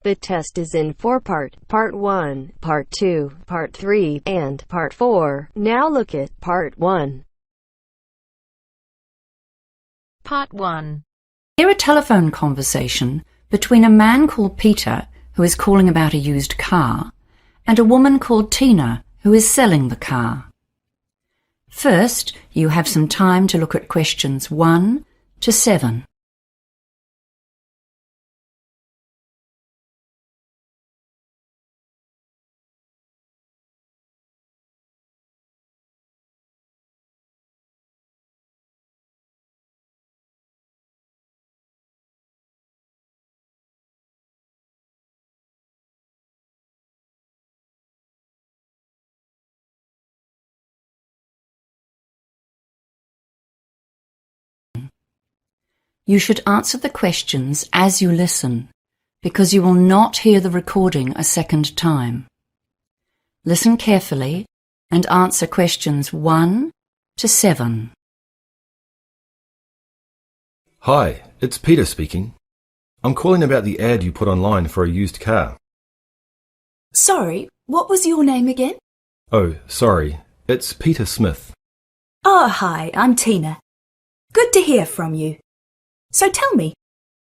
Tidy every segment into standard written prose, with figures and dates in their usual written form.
The test is in 4 parts: Part 1, Part 2, Part 3, and Part 4. Now look at Part 1. Part 1. Hear a telephone conversation between a man called Peter, who is calling about a used car, and a woman called Tina, who is selling the car. First, you have some time to look at questions 1 to 7. You should answer the questions as you listen, because you will not hear the recording a second time. Listen carefully and answer questions 1 to 7. Hi, it's Peter speaking. I'm calling about the ad you put online for a used car. Sorry, what was your name again? Oh, sorry. It's Peter Smith. Oh, hi, I'm Tina. Good to hear from you. So tell me,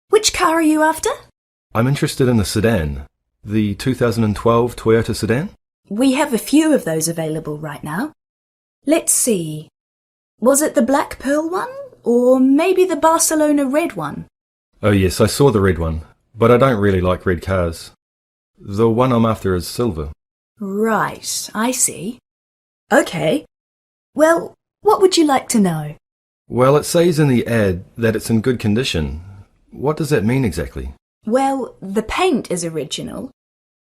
which car are you after? I'm interested in the sedan, the 2012 Toyota sedan. We have a few of those available right now. Let's see. Was it the black pearl one? Or maybe the Barcelona red one? Oh yes, I saw the red one, but I don't really like red cars. The one I'm after is silver. Right, I see. Okay. Well, what would you like to know? Well, it says in the ad that it's in good condition. What does that mean exactly? Well, the paint is original.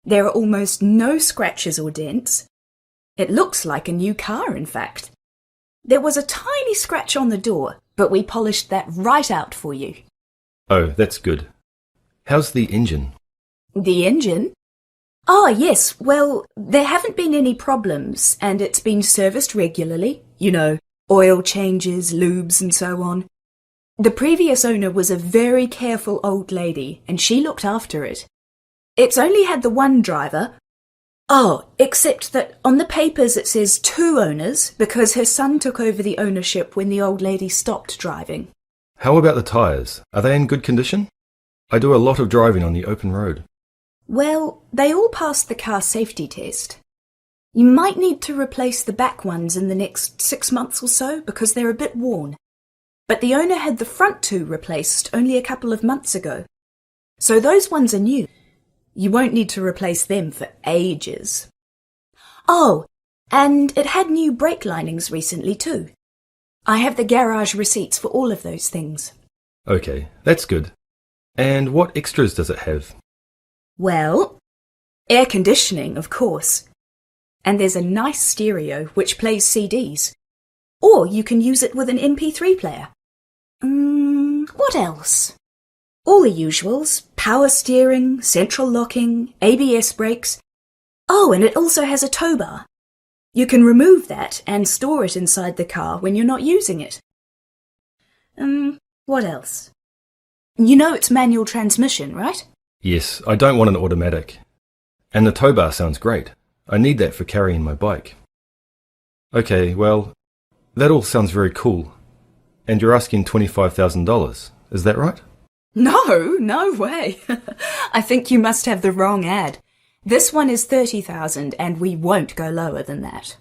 There are almost no scratches or dents. It looks like a new car, in fact. There was a tiny scratch on the door, but we polished that right out for you. Oh, that's good. How's the engine? The engine? Oh, yes. Well, there haven't been any problems, and it's been serviced regularly. You know, oil changes, lubes, and so on. The previous owner was a very careful old lady, and she looked after it. It's only had the one driver. Oh, except that on the papers it says 2 owners, because her son took over the ownership when the old lady stopped driving. How about the tyres? Are they in good condition? I do a lot of driving on the open road. Well, they all passed the car safety test. You might need to replace the back ones in the next 6 months or so because they're a bit worn. But the owner had the front 2 replaced only a couple of months ago. So those ones are new. You won't need to replace them for ages. Oh, and it had new brake linings recently too. I have the garage receipts for all of those things. Okay, that's good. And what extras does it have? Well, air conditioning, of course. And there's a nice stereo which plays CDs. Or you can use it with an MP3 player. What else? All the usuals: power steering, central locking, ABS brakes. Oh, and it also has a tow bar. You can remove that and store it inside the car when you're not using it. What else? You know it's manual transmission, right? Yes, I don't want an automatic. And the tow bar sounds great. I need that for carrying my bike. Okay, well, that all sounds very cool. And you're asking $25,000, is that right? No way. I think you must have the wrong ad. This one is $30,000 and we won't go lower than that.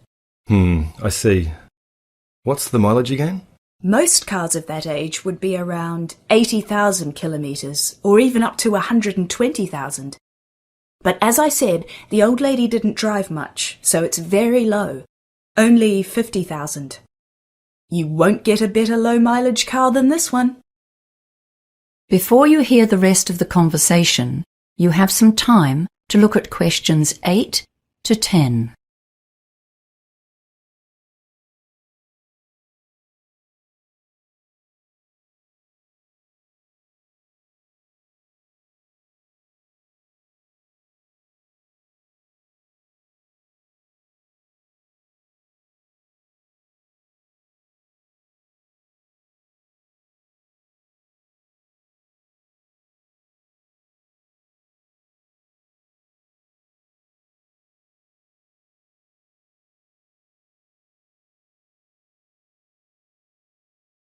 I see. What's the mileage again? Most cars of that age would be around 80,000 kilometres, or even up to 120,000. But as I said, the old lady didn't drive much, so it's very low. Only 50,000. You won't get a better low-mileage car than this one. Before you hear the rest of the conversation, you have some time to look at questions 8 to 10.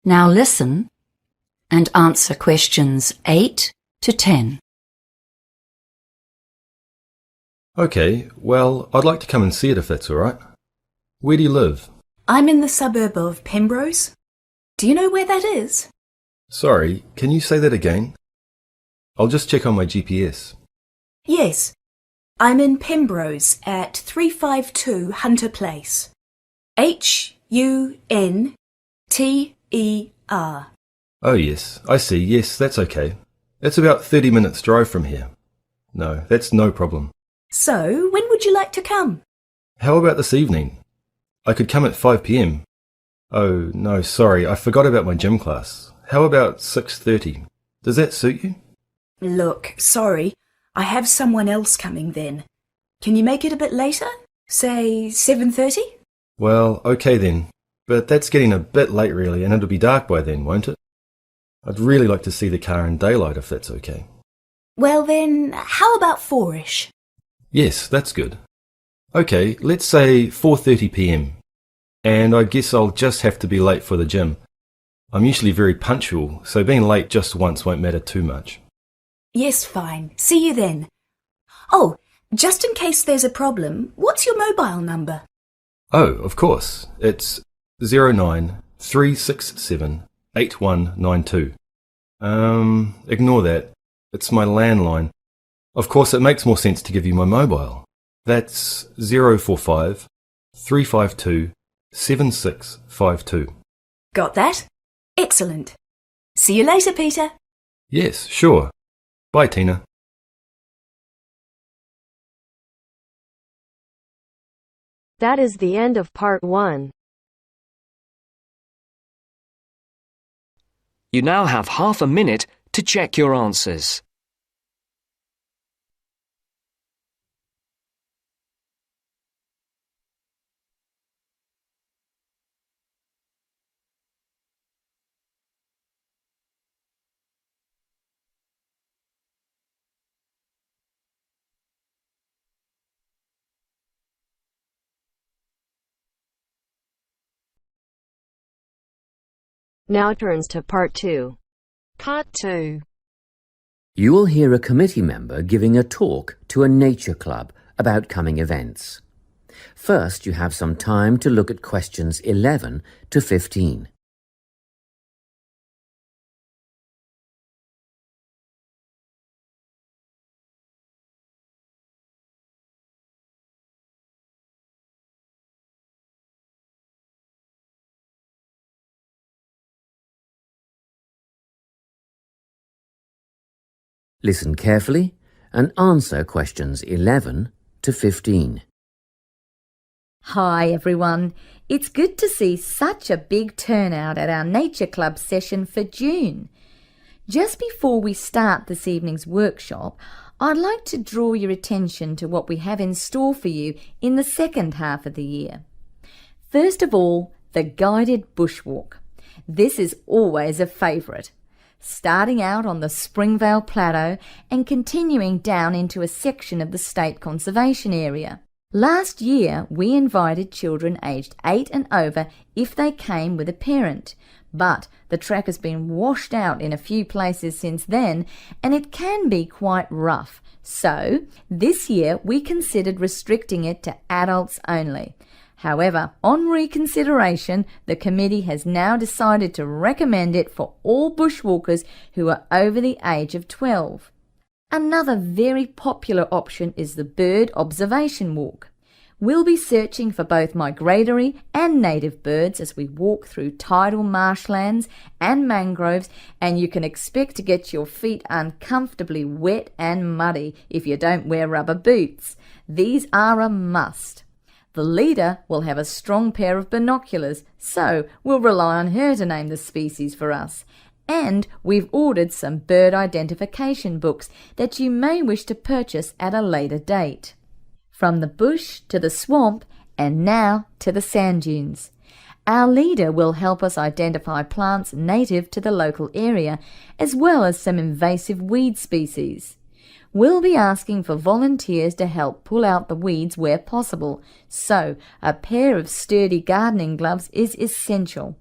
Now listen and answer questions 8 to 10. Okay, well, I'd like to come and see it if that's all right. Where do you live? I'm in the suburb of Pembrose. Do you know where that is? Sorry, can you say that again? I'll just check on my GPS. Yes. I'm in Pembrose at 352 Hunter Place. HUNTER. Oh yes, I see. Yes, that's okay. It's about 30 minutes drive from here. No, that's no problem. So, when would you like to come? How about this evening? I could come at 5 p.m. Oh, no, sorry, I forgot about my gym class. How about 6:30? Does that suit you? Look, sorry, I have someone else coming then. Can you make it a bit later? Say 7:30? Well, okay then. But that's getting a bit late really, and it'll be dark by then, won't it? I'd really like to see the car in daylight if that's okay. Well then, how about 4ish? Yes, that's good. Okay, let's say 4:30 p.m. And I guess I'll just have to be late for the gym. I'm usually very punctual, so being late just once won't matter too much. Yes, fine. See you then. Oh, just in case there's a problem, what's your mobile number? Oh, of course. It's 093678192. Ignore that. It's my landline. Of course, it makes more sense to give you my mobile. That's 045 352 7652. Got that? Excellent. See you later, Peter. Yes, sure. Bye, Tina. That is the end of part 1. You now have half a minute to check your answers. Now turns to part 2. Part 2. You will hear a committee member giving a talk to a nature club about coming events. First, you have some time to look at questions 11 to 15. Listen carefully and answer questions 11 to 15. Hi everyone, it's good to see such a big turnout at our Nature Club session for June. Just before we start this evening's workshop, I'd like to draw your attention to what we have in store for you in the second half of the year. First of all, the guided bushwalk. This is always a favourite. Starting out on the Springvale Plateau and continuing down into a section of the State Conservation Area. Last year, we invited children aged 8 and over if they came with a parent, but the track has been washed out in a few places since then and it can be quite rough. So, this year we considered restricting it to adults only. However, on reconsideration, the committee has now decided to recommend it for all bushwalkers who are over the age of 12. Another very popular option is the bird observation walk. We'll be searching for both migratory and native birds as we walk through tidal marshlands and mangroves, and you can expect to get your feet uncomfortably wet and muddy if you don't wear rubber boots. These are a must. The leader will have a strong pair of binoculars, so we'll rely on her to name the species for us. And we've ordered some bird identification books that you may wish to purchase at a later date. From the bush to the swamp and now to the sand dunes. Our leader will help us identify plants native to the local area as well as some invasive weed species. We'll be asking for volunteers to help pull out the weeds where possible, so a pair of sturdy gardening gloves is essential.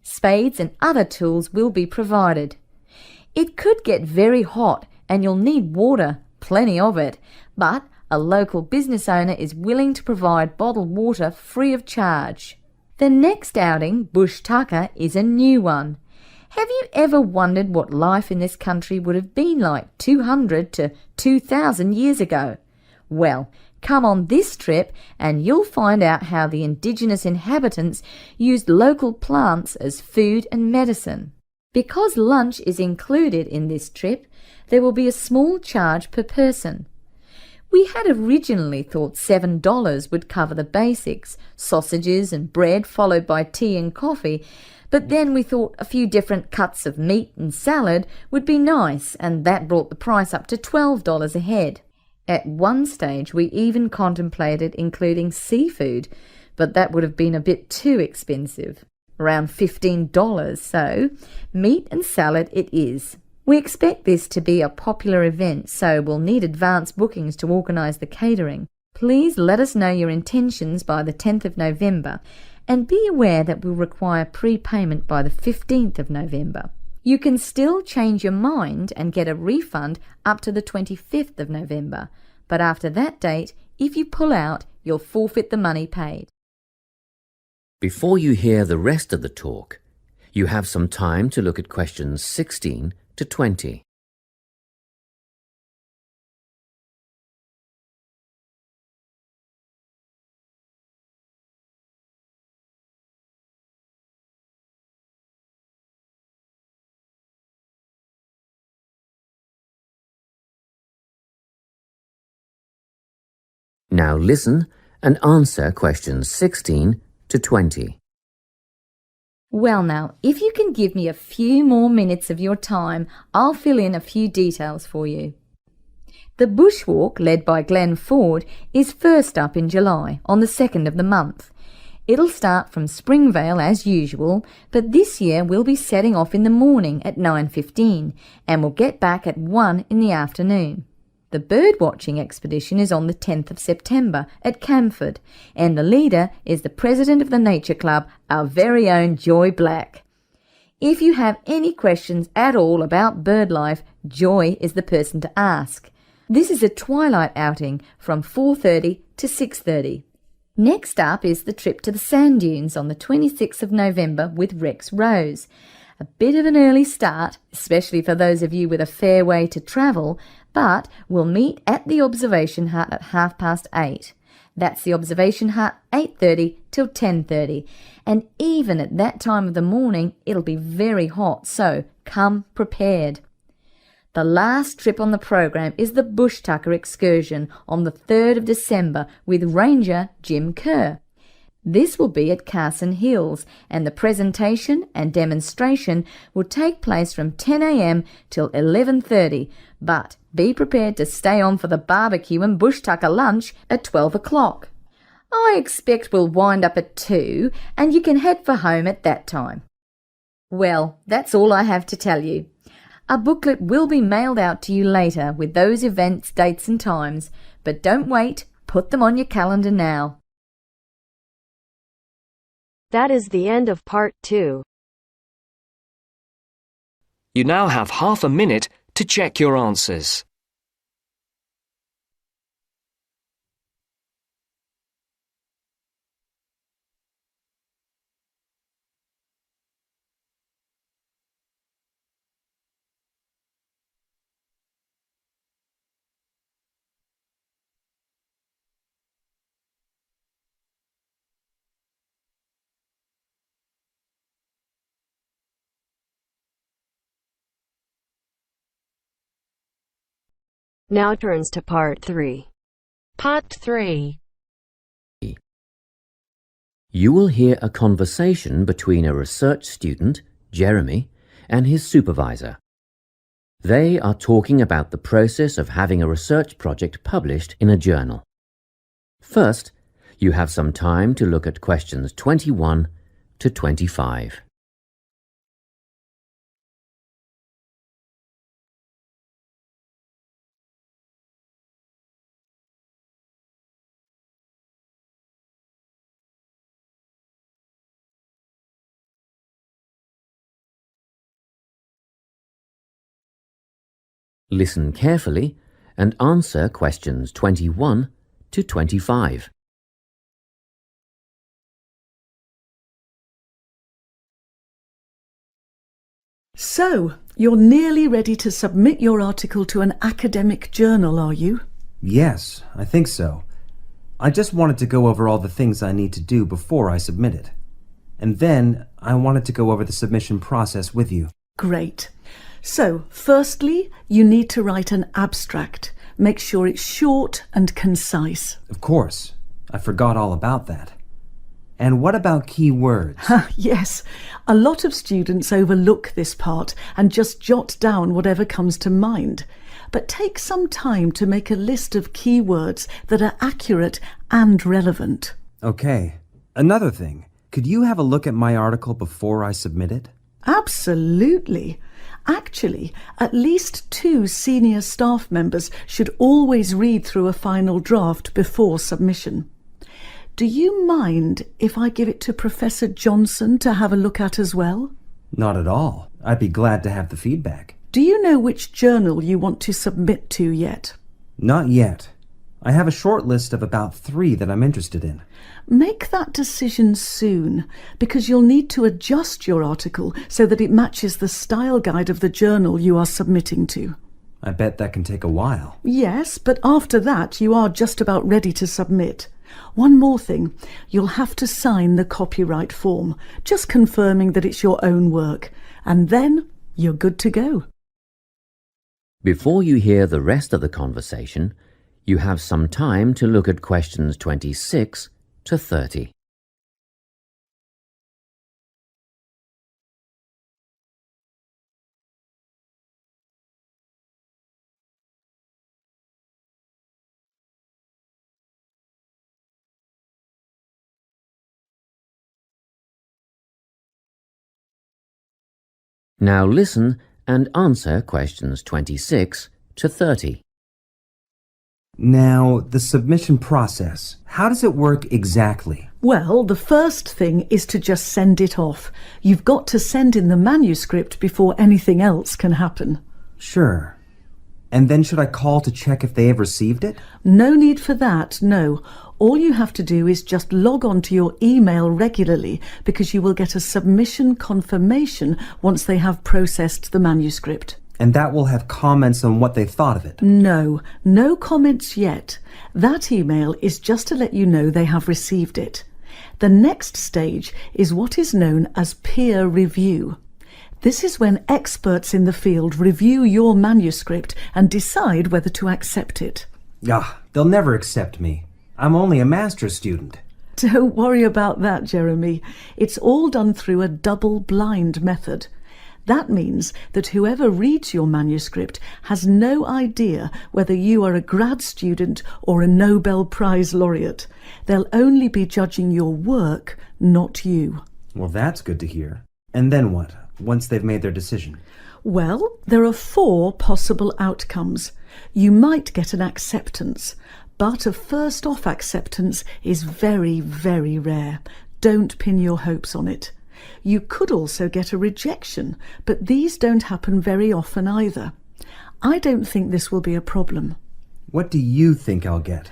Spades and other tools will be provided. It could get very hot and you'll need water, plenty of it, but a local business owner is willing to provide bottled water free of charge. The next outing, Bush Tucker, is a new one. Have you ever wondered what life in this country would have been like 200 to 2,000 years ago? Well, come on this trip and you'll find out how the indigenous inhabitants used local plants as food and medicine. Because lunch is included in this trip, there will be a small charge per person. We had originally thought $7 would cover the basics, sausages and bread followed by tea and coffee, but then we thought a few different cuts of meat and salad would be nice, and that brought the price up to $12 a head. At one stage we even contemplated including seafood, but that would have been a bit too expensive, around $15, so meat and salad it is. We expect this to be a popular event, so we'll need advance bookings to organise the catering. Please let us know your intentions by the 10th of November, and be aware that we'll require prepayment by the 15th of November. You can still change your mind and get a refund up to the 25th of November, but after that date, if you pull out, you'll forfeit the money paid. Before you hear the rest of the talk, you have some time to look at questions 16 to 20. Now listen and answer questions 16 to 20. Well now, if you can give me a few more minutes of your time, I'll fill in a few details for you. The bushwalk, led by Glenn Ford, is first up in July, on the 2nd of the month. It'll start from Springvale as usual, but this year we'll be setting off in the morning at 9:15 and we'll get back at 1 in the afternoon. The birdwatching expedition is on the 10th of September at Camford, and the leader is the president of the Nature Club, our very own Joy Black. If you have any questions at all about bird life, Joy is the person to ask. This is a twilight outing from 4:30 to 6:30. Next up is the trip to the sand dunes on the 26th of November with Rex Rose. A bit of an early start, especially for those of you with a fair way to travel, but we'll meet at the observation hut at 8:30. That's the observation hut, 8:30 till 10:30. And even at that time of the morning, it'll be very hot, so come prepared. The last trip on the program is the Bush Tucker excursion on the 3rd of December with Ranger Jim Kerr. This will be at Carson Hills, and the presentation and demonstration will take place from 10 a.m. till 11:30, but be prepared to stay on for the barbecue and Bush Tucker lunch at 12 o'clock. I expect we'll wind up at 2, and you can head for home at that time. Well, that's all I have to tell you. A booklet will be mailed out to you later with those events, dates and times, but don't wait, put them on your calendar now. That is the end of part 2. You now have half a minute to check your answers. Now turns to part 3. Part 3. You will hear a conversation between a research student, Jeremy, and his supervisor. They are talking about the process of having a research project published in a journal. First, you have some time to look at questions 21 to 25. Listen carefully and answer questions 21 to 25. So, you're nearly ready to submit your article to an academic journal, are you? Yes, I think so. I just wanted to go over all the things I need to do before I submit it. And then I wanted to go over the submission process with you. Great. So, firstly, you need to write an abstract. Make sure it's short and concise. Of course. I forgot all about that. And what about key words? Yes, a lot of students overlook this part and just jot down whatever comes to mind. But take some time to make a list of keywords that are accurate and relevant. Okay. Another thing. Could you have a look at my article before I submit it? Absolutely. Actually, at least 2 senior staff members should always read through a final draft before submission. Do you mind if I give it to Professor Johnson to have a look at as well? Not at all. I'd be glad to have the feedback. Do you know which journal you want to submit to yet? Not yet. I have a short list of about 3 that I'm interested in. Make that decision soon, because you'll need to adjust your article so that it matches the style guide of the journal you are submitting to. I bet that can take a while. Yes, but after that you are just about ready to submit. One more thing, you'll have to sign the copyright form, just confirming that it's your own work, and then you're good to go. Before you hear the rest of the conversation, you have some time to look at questions 26 to 30. Now listen and answer questions 26 to 30. Now, the submission process. How does it work exactly? Well, the first thing is to just send it off. You've got to send in the manuscript before anything else can happen. Sure. And then should I call to check if they have received it? No need for that, no. All you have to do is just log on to your email regularly, because you will get a submission confirmation once they have processed the manuscript. And that will have comments on what they thought of it? No comments yet. That email is just to let you know they have received it. The next stage is what is known as peer review. This is when experts in the field review your manuscript and decide whether to accept it. They'll never accept me. I'm only a master's student. Don't worry about that, Jeremy. It's all done through a double-blind method. That means that whoever reads your manuscript has no idea whether you are a grad student or a Nobel Prize laureate. They'll only be judging your work, not you. Well, that's good to hear. And then what, once they've made their decision? Well, there are 4 possible outcomes. You might get an acceptance, but a first-off acceptance is very, very rare. Don't pin your hopes on it. You could also get a rejection, but these don't happen very often either. I don't think this will be a problem. What do you think I'll get?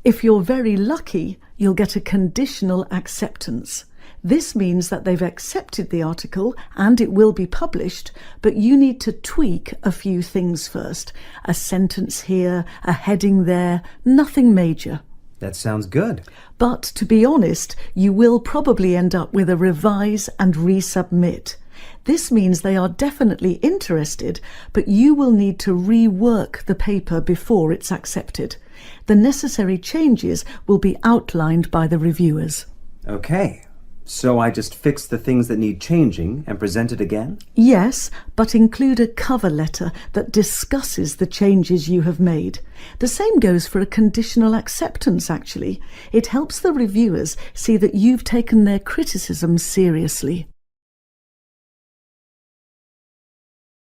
If you're very lucky, you'll get a conditional acceptance. This means that they've accepted the article and it will be published, but you need to tweak a few things first. A sentence here, a heading there, nothing major. That sounds good. But to be honest, you will probably end up with a revise and resubmit. This means they are definitely interested, but you will need to rework the paper before it's accepted. The necessary changes will be outlined by the reviewers. Okay. So I just fix the things that need changing and present it again? Yes, but include a cover letter that discusses the changes you have made. The same goes for a conditional acceptance, actually. It helps the reviewers see that you've taken their criticism seriously.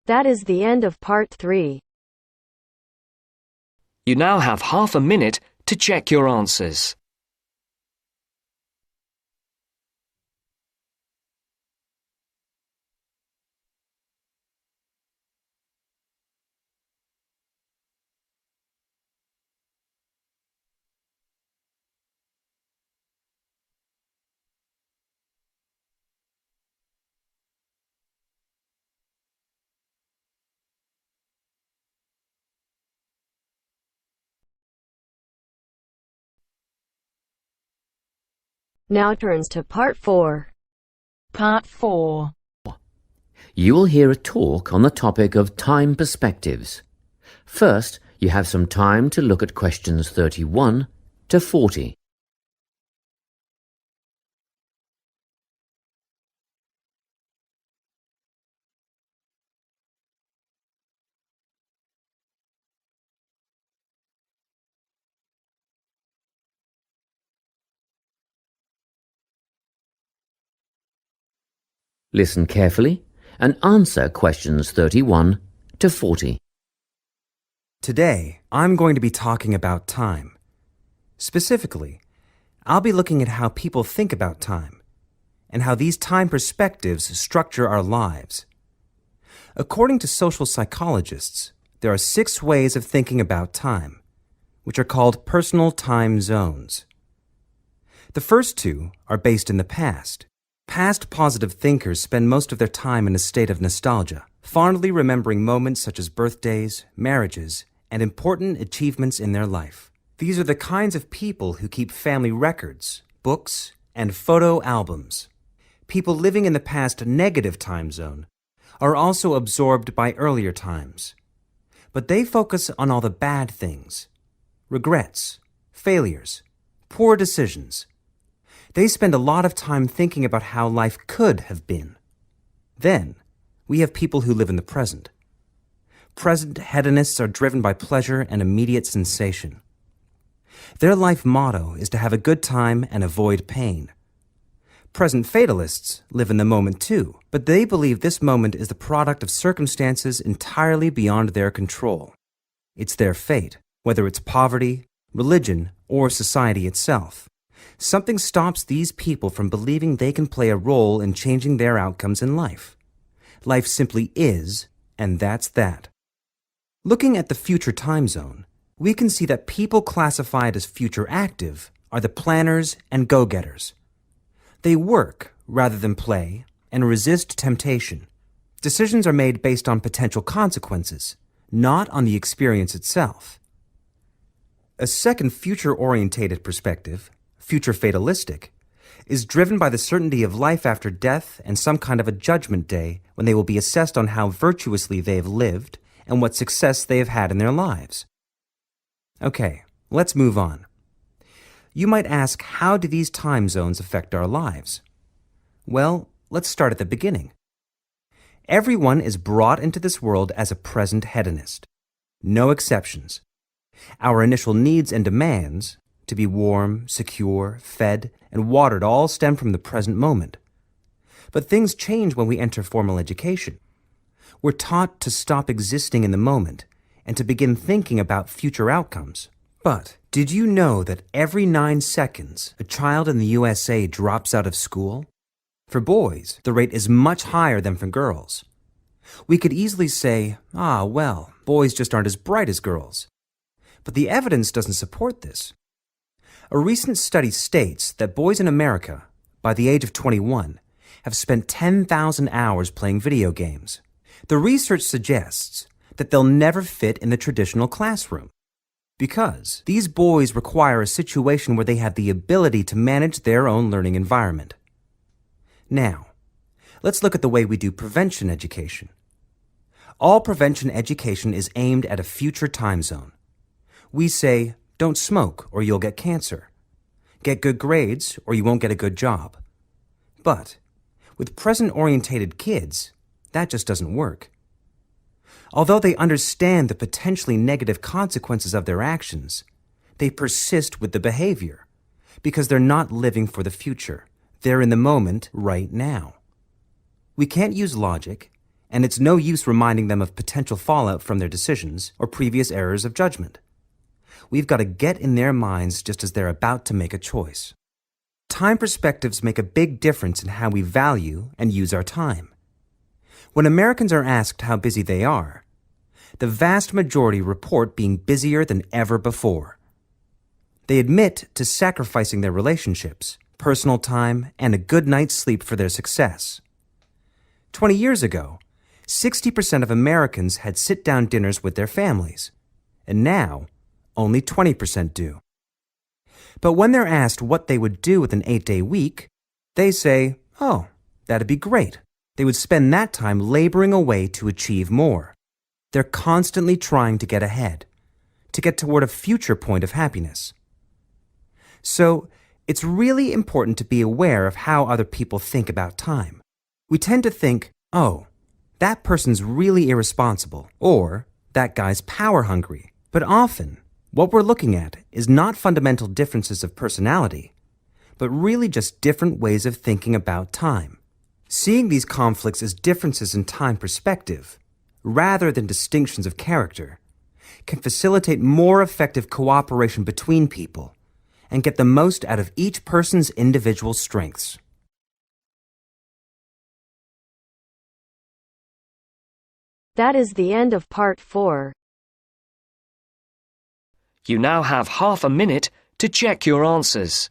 That is the end of part 3. You now have half a minute to check your answers. Now turns to Part 4. Part 4. You will hear a talk on the topic of time perspectives. First, you have some time to look at questions 31 to 40. Listen carefully and answer questions 31 to 40. Today, I'm going to be talking about time. Specifically, I'll be looking at how people think about time and how these time perspectives structure our lives. According to social psychologists, there are 6 ways of thinking about time, which are called personal time zones. The first 2 are based in the past. Past positive thinkers spend most of their time in a state of nostalgia, fondly remembering moments such as birthdays, marriages, and important achievements in their life. These are the kinds of people who keep family records, books, and photo albums. People living in the past negative time zone are also absorbed by earlier times, but they focus on all the bad things, regrets, failures, poor decisions. They spend a lot of time thinking about how life could have been. Then, we have people who live in the present. Present hedonists are driven by pleasure and immediate sensation. Their life motto is to have a good time and avoid pain. Present fatalists live in the moment too, but they believe this moment is the product of circumstances entirely beyond their control. It's their fate, whether it's poverty, religion, or society itself. Something stops these people from believing they can play a role in changing their outcomes in life. Life simply is, and that's that. Looking at the future time zone, we can see that people classified as future active are the planners and go-getters. They work rather than play and resist temptation. Decisions are made based on potential consequences, not on the experience itself. A second future-orientated perspective, future fatalistic, is driven by the certainty of life after death and some kind of a judgment day when they will be assessed on how virtuously they have lived and what success they have had in their lives. Okay, let's move on. You might ask, how do these time zones affect our lives? Well, let's start at the beginning. Everyone is brought into this world as a present hedonist. No exceptions. Our initial needs and demands, to be warm, secure, fed, and watered, all stem from the present moment. But things change when we enter formal education. We're taught to stop existing in the moment and to begin thinking about future outcomes. But did you know that every 9 seconds, a child in the USA drops out of school? For boys, the rate is much higher than for girls. We could easily say, well, boys just aren't as bright as girls. But the evidence doesn't support this. A recent study states that boys in America, by the age of 21, have spent 10,000 hours playing video games. The research suggests that they'll never fit in the traditional classroom because these boys require a situation where they have the ability to manage their own learning environment. Now, let's look at the way we do prevention education. All prevention education is aimed at a future time zone. We say, don't smoke or you'll get cancer. Get good grades or you won't get a good job. But with present-orientated kids, that just doesn't work. Although they understand the potentially negative consequences of their actions, they persist with the behavior because they're not living for the future. They're in the moment right now. We can't use logic, and it's no use reminding them of potential fallout from their decisions or previous errors of judgment. We've got to get in their minds just as they're about to make a choice. Time perspectives make a big difference in how we value and use our time. When Americans are asked how busy they are, the vast majority report being busier than ever before. They admit to sacrificing their relationships, personal time, and a good night's sleep for their success. 20 years ago, 60% of Americans had sit-down dinners with their families, and now only 20% do. But when they're asked what they would do with an 8-day week, they say, oh, that'd be great. They would spend that time laboring away to achieve more. They're constantly trying to get ahead, to get toward a future point of happiness. So, it's really important to be aware of how other people think about time. We tend to think, oh, that person's really irresponsible, or that guy's power hungry. But often, what we're looking at is not fundamental differences of personality, but really just different ways of thinking about time. Seeing these conflicts as differences in time perspective, rather than distinctions of character, can facilitate more effective cooperation between people and get the most out of each person's individual strengths. That is the end of part 4. You now have half a minute to check your answers.